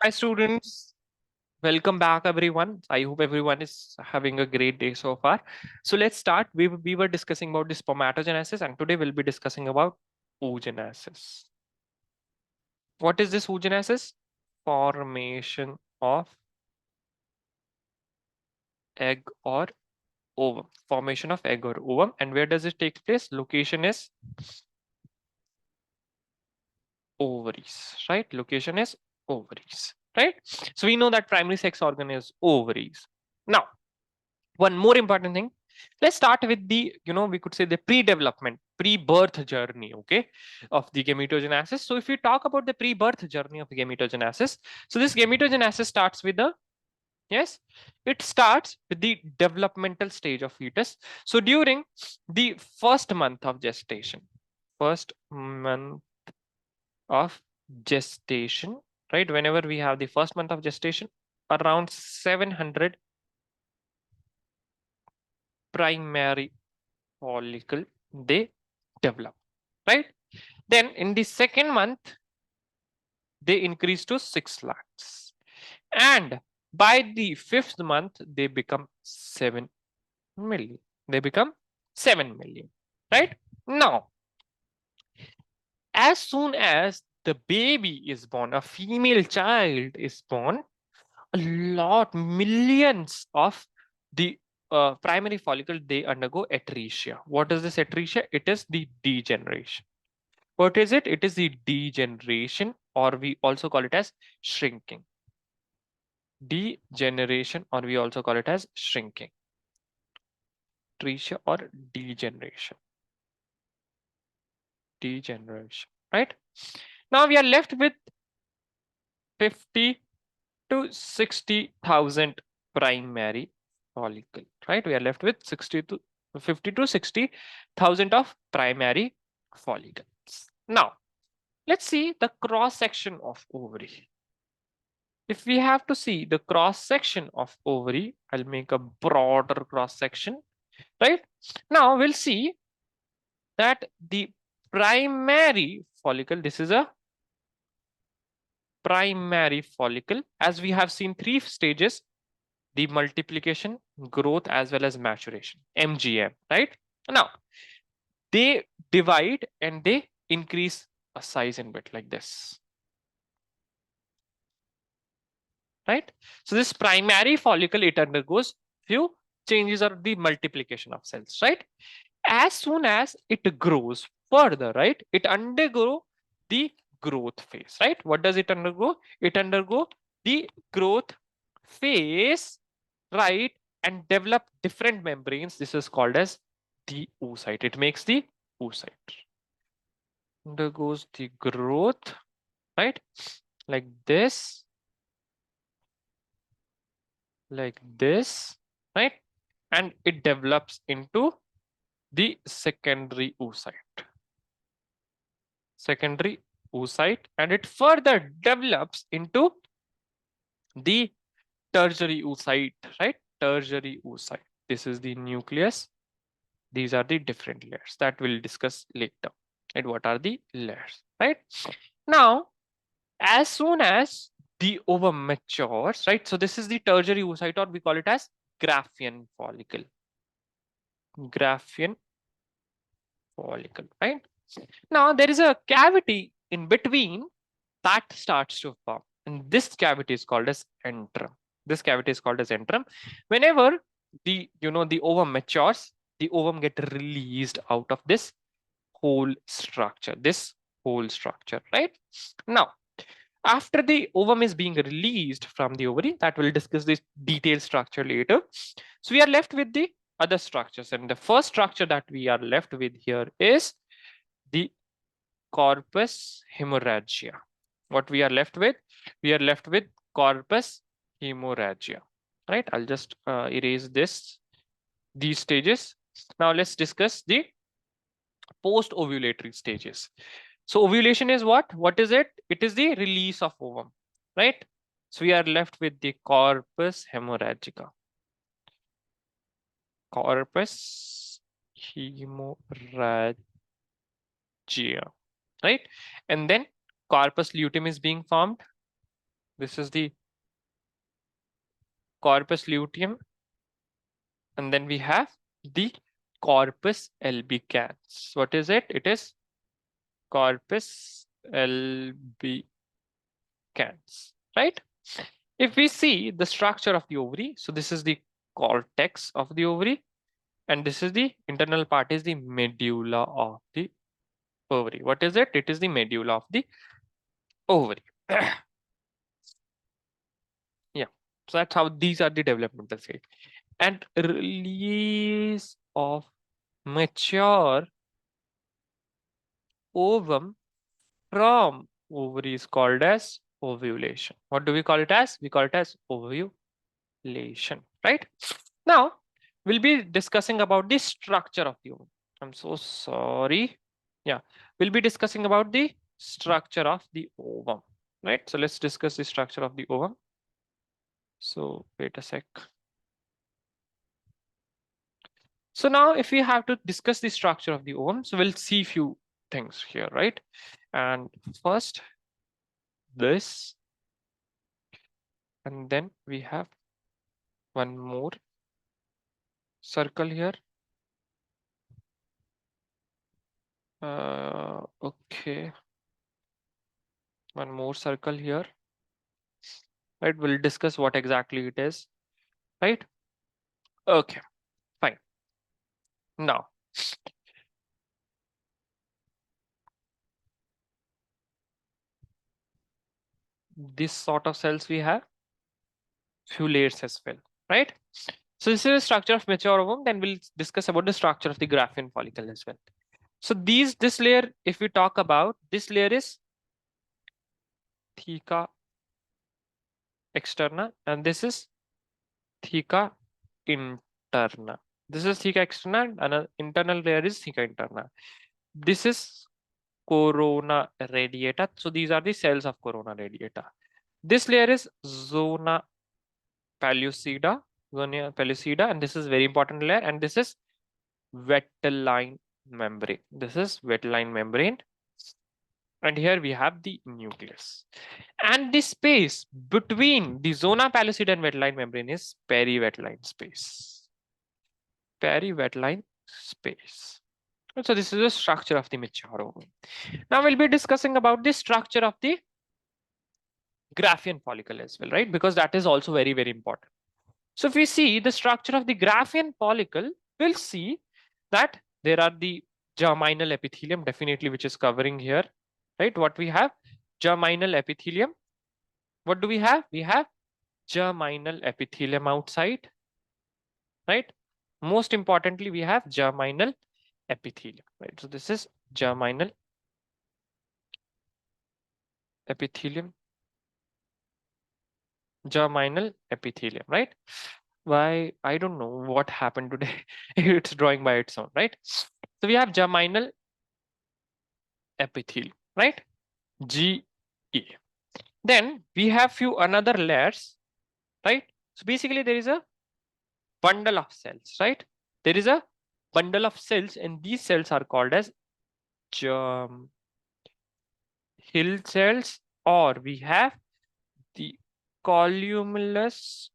Hi students, welcome back everyone. I hope everyone is having a great day so far. So let's start. We were discussing about the spermatogenesis and today we'll be discussing about oogenesis. What is this oogenesis? Formation of egg or ovum. Formation of egg or ovum. And where does it take place? Location is ovaries, right? Location is ovaries, right? So we know that primary sex organ is ovaries. Now, one more important thing, let's start with the we could say the pre-development pre-birth journey, okay, of the gametogenesis. So if we talk about the pre-birth journey of gametogenesis, so this gametogenesis starts with the yes, it starts with the developmental stage of fetus. So during the first month of gestation, first month of gestation, right, whenever we have the first month of gestation, around 700 primary follicle they develop, right? Then in the second month they increase to 6 lakhs, and by the fifth month they become 7 million. They become 7 million, right? Now, as soon as the baby is born, a female child is born, a lot, millions of the primary follicle they undergo atresia. What is this atresia? It is the degeneration. What is it? It is the degeneration, or we also call it as shrinking. Degeneration, or we also call it as shrinking. Atresia or degeneration. Degeneration, right? Now we are left with 50 to 60,000 primary follicle, right? We are left with 50 to 60,000 of primary follicles. Now, let's see the cross section of ovary. If we have to see the cross section of ovary, I'll make a broader cross section, right? Now we'll see that the primary follicle, this is a primary follicle, as we have seen 3 stages: the multiplication, growth, as well as maturation, MGM, right? Now, they divide and they increase a size in bit like this, right? So this primary follicle, it undergoes few changes or the multiplication of cells, right? As soon as it grows further, right, it undergo the growth phase, right? What does it undergo? It undergo the growth phase, right, and develop different membranes. This is called as the oocyte. It makes the oocyte. Undergoes the growth, right, like this, right, and it develops into the secondary oocyte. Secondary oocyte, and it further develops into the tertiary oocyte, right? Tertiary oocyte. This is the nucleus. These are the different layers that we'll discuss later. And what are the layers, right? Now, as soon as the ovum matures, right? So this is the tertiary oocyte, or we call it as Graafian follicle. Graafian follicle, right? Now there is a cavity in between that starts to form, and this cavity is called as antrum. This cavity is called as antrum. Whenever the the ovum matures, the ovum get released out of this whole structure, right? Now, after the ovum is being released from the ovary, that we'll discuss this detailed structure later. So we are left with the other structures, and the first structure that we are left with here is the corpus hemorrhagia. What we are left with? We are left with corpus hemorrhagia, right? I'll just erase these stages. Now let's discuss the post-ovulatory stages. So ovulation is what? What is it? It is the release of ovum, right? So we are left with the corpus hemorrhagica. Corpus hemorrhagia, right? And then corpus luteum is being formed. This is the corpus luteum, and then we have the corpus albicans. What is it? It is corpus albicans, right? If we see the structure of the ovary, so this is the cortex of the ovary, and this is the internal part is the medulla of the ovary. What is it? It is the medulla of the ovary. Yeah, so that's how these are the developmental stage. And release of mature ovum from ovary is called as ovulation. What do we call it as? We call it as ovulation, right? Now, we'll be discussing about the structure of the ovum. I'm so sorry. Yeah, we'll be discussing about the structure of the ovum, right? So let's discuss the structure of the ovum. So wait a sec. So now if we have to discuss the structure of the ovum, so we'll see few things here, right? And first, this, and then we have one more circle here. Okay, one more circle here, right? We'll discuss what exactly it is, right? Okay, fine. Now, this sort of cells we have few layers as well, right? So this is the structure of mature ovum. Then we'll discuss about the structure of the Graafian follicle as well. So this layer, if we talk about this layer is theca externa, and this is theca interna. This is theca externa, and an internal layer is theca interna. This is corona radiata. So these are the cells of corona radiata. This layer is zona pellucida, and this is very important layer, and this is vitelline membrane. This is vitelline membrane, and here we have the nucleus. And the space between the zona pellucida and vitelline membrane is perivitelline space. Perivitelline space. So this is the structure of the mature ovum. Now we'll be discussing about the structure of the Graafian follicle as well, right? Because that is also very, very important. So if we see the structure of the Graafian follicle, we'll see that there are the germinal epithelium, definitely, which is covering here, right? What we have? Germinal epithelium. What do we have? We have germinal epithelium outside, right? Most importantly, we have germinal epithelium, right? So this is germinal epithelium, germinal epithelium, right? Why? I don't know what happened today. It's drawing by its own, right? So we have germinal epithelium, right? GE. Then we have few another layers, right? So basically there is a bundle of cells, right? There is a bundle of cells, and these cells are called as germ hill cells, or we have the columellus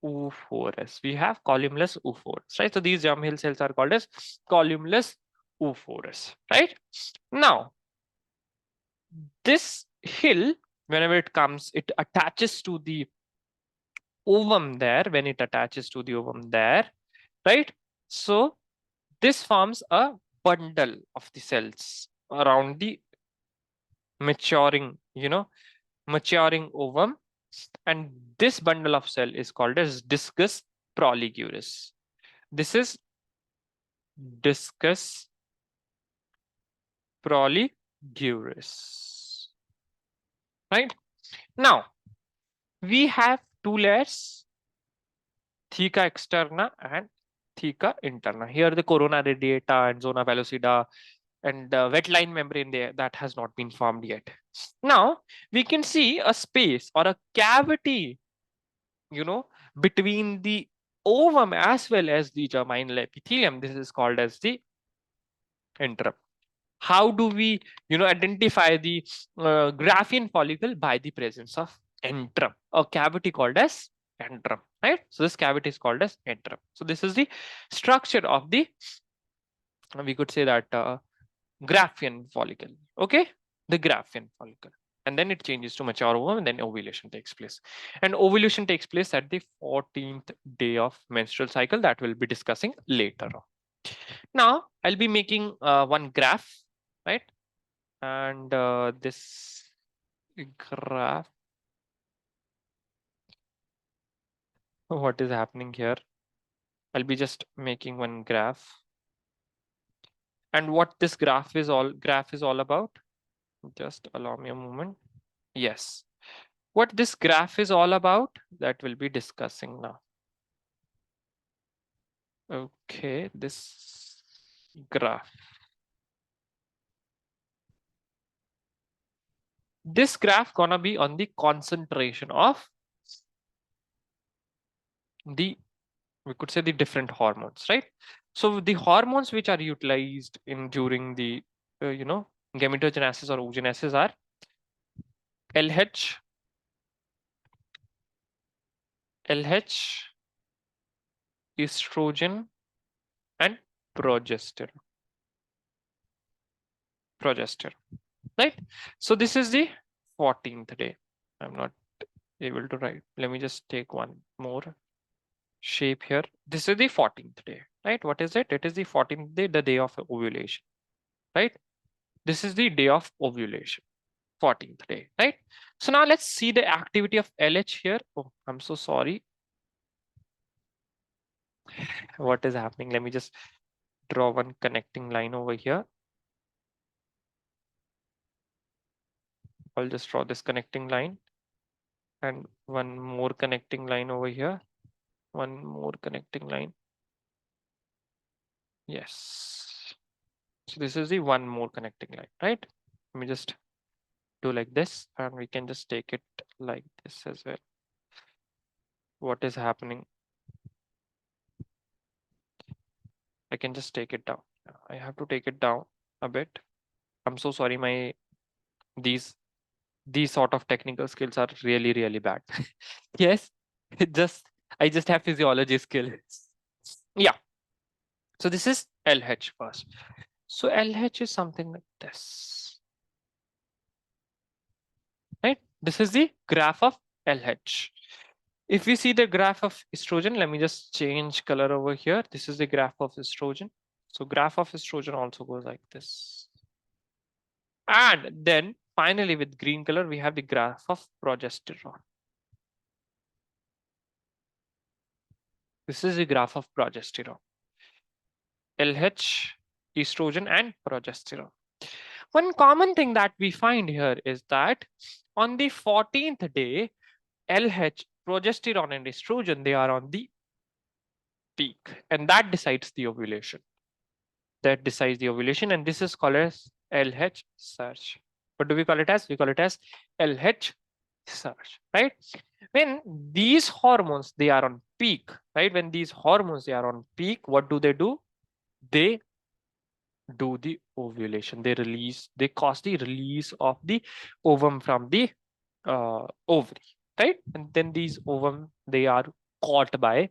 oophorus. We have columellus oophorus, right? So these germ hill cells are called as columellus oophorus, right? Now, this hill, whenever it comes, it attaches to the ovum there. When it attaches to the ovum there, right? So this forms a bundle of the cells around the maturing, maturing ovum, and this bundle of cell is called as discus proliguris. This is discus proliguris, right? Now we have two layers, theca externa and theca interna. Here the corona radiata and zona pellucida and wet line membrane there that has not been formed yet. Now we can see a space or a cavity, between the ovum as well as the germinal epithelium. This is called as the interim. How do we, identify the Graafian follicle? By the presence of antrum, a cavity called as antrum, right? So this cavity is called as antrum. So this is the structure of the, we could say that Graphian follicle. Okay, the Graphian follicle. And then it changes to mature ovum, and then ovulation takes place. And ovulation takes place at the 14th day of menstrual cycle that we'll be discussing later on. Now, I'll be making one graph, right? And this graph, what is happening here? I'll be just making one graph. And what this graph is all about, just allow me a moment. Yes, what this graph is all about, that we'll be discussing now. Okay, this graph. This graph gonna be on the concentration of the, we could say, the different hormones, right? So the hormones which are utilized in during the gametogenesis or oogenesis are LH, estrogen, and progesterone. Right? So this is the 14th day. I'm not able to write. Let me just take one more shape here. This is the 14th day, right? What is it? It is the 14th day, the day of ovulation, right? This is the day of ovulation, 14th day, right? So now let's see the activity of LH here. Oh, I'm so sorry. What is happening? Let me just draw one connecting line over here. I'll just draw this connecting line and one more connecting line over here. One more connecting line. Yes. So this is the one more connecting line, right? Let me just do like this, and we can just take it like this as well. What is happening? I can just take it down. I have to take it down a bit. I'm so sorry. These sort of technical skills are really, really bad. Yes, I just have physiology skills. Yeah. So this is LH first. So LH is something like this, right? This is the graph of LH. If we see the graph of estrogen, let me just change color over here. This is the graph of estrogen. So graph of estrogen also goes like this. And then finally with green color, we have the graph of progesterone. This is the graph of progesterone. LH, estrogen, and progesterone. One common thing that we find here is that on the 14th day, LH, progesterone, and estrogen, they are on the peak, and that decides the ovulation. And this is called as LH surge. What do we call it as? We call it as LH surge, right? When these hormones, they are on peak, right? When these hormones, they are on peak, what do? They do the ovulation. They cause the release of the ovum from the ovary, right? And then these ovum, they are caught by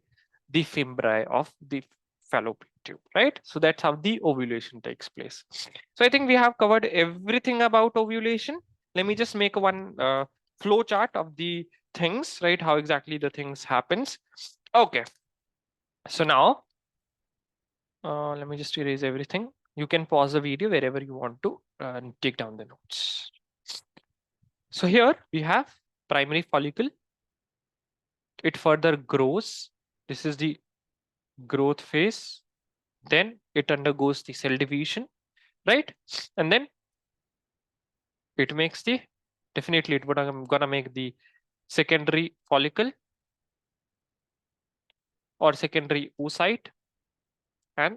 the fimbriae of the fallopian tube, right? So that's how the ovulation takes place. So I think we have covered everything about ovulation. Let me just make one flow chart of the things, right? How exactly the things happens. Okay. So now, let me just erase everything. You can pause the video wherever you want to and take down the notes. So here we have primary follicle. It further grows. This is the growth phase. Then it undergoes the cell division, right? And then it makes the, definitely it would gonna make the secondary follicle or secondary oocyte, and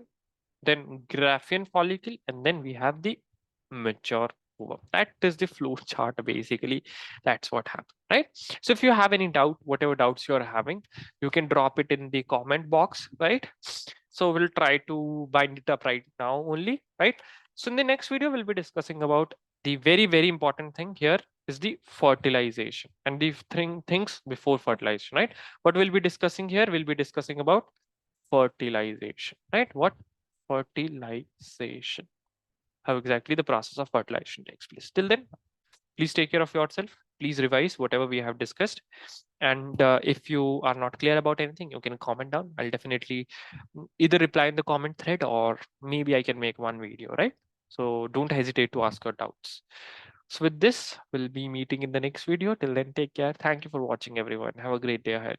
then Graphian follicle, and then we have the mature ovum. That is the flow chart basically. That's what happens, right? So if you have any doubt, whatever doubts you're having, you can drop it in the comment box, right? So we'll try to bind it up right now only, right? So in the next video, we'll be discussing about the very, very important thing here is the fertilization and the things before fertilization, right? What we'll be discussing here, we'll be discussing about fertilization, right? What? Fertilization. How exactly the process of fertilization takes place. Till then, please take care of yourself. Please revise whatever we have discussed. And if you are not clear about anything, you can comment down. I'll definitely either reply in the comment thread or maybe I can make one video, right? So don't hesitate to ask your doubts. So with this, we'll be meeting in the next video. Till then, take care. Thank you for watching, everyone. Have a great day ahead.